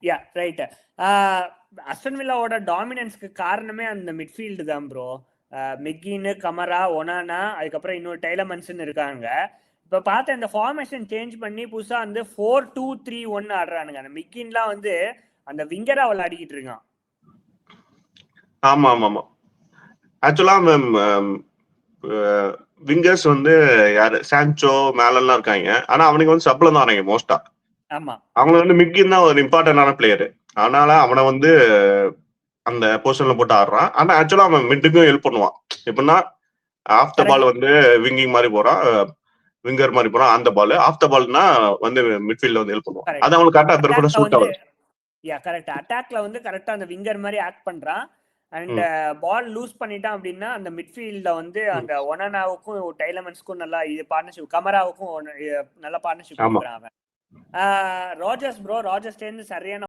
Yeah right. அஸ்டன் வில்லாவோட டாமினன்ஸ்க்கு காரணமே அந்த midfield தான் ப்ரோ. மெக்கின், கமரா, ஒனானா, அதுக்கப்புறம் இன்னொரு டைலமன்ஸ்ன்னு இருக்காங்க. இப்ப பார்த்த இந்த ஃபார்மேஷன் சேஞ்ச் பண்ணி புதுசா வந்து 4-2-3-1 ஆடுறானுங்க. அந்த மிக்கின்லாம் வந்து அந்த விங்கரா விளையாடிக்கிட்டு இருக்கான். ஆமா ஆமா ஆமா. ஆக்சுவலா விங்கர்ஸ் வந்து யாரு சான்சோ மேலெல்லாம் இருக்காங்க. ஆனா அவனுக்கு வந்து சப்ல தான் வராங்க மோஸ்டா. ஆமா, அவனுக்கு வந்து மிக்கின் தான் ஒரு இம்பார்ட்டன்டான பிளேயரு. அதனால அவனை வந்து அந்த பொசிஷன்ல போட்டு ஆடுறான். ஆனா ஆக்சுவலா அவன் மிட்டுக்கும் ஹெல்ப் பண்ணுவான். எப்படின்னா ஆஃப் த பால் வந்து விங்கிங் மாதிரி போறான், விங்கர் மாதிரி போறான். அந்த பால் ஆஃப் த பால்னா வந்து மிட்ஃபீல்ட்ல வந்து ஹெல்ப் பண்ணுவான். அது அவனுக்கு கரெக்டா பெர்ஃபெக்ட்டா சூட் ஆகுது. Yeah correct. அட்டாக்ல வந்து கரெக்டா அந்த விங்கர் மாதிரி ஆக்ட் பண்றான். அண்ட் பால் லூஸ் பண்ணிட்டான் அப்படின்னா அந்த மிட்ஃபீல்ட்ல வந்து அந்த ஒனானாவுக்கும் டைலமன்ஸ்க்கும் நல்லா இது பார்ட்னர்ஷிப், கமராவுக்கும் நல்ல பார்ட்னர்ஷிப் கொடுக்குறான் அவன். ராஜர்ஸ் ப்ரோ, ராஜர்ஸ்ல இருந்து சரியான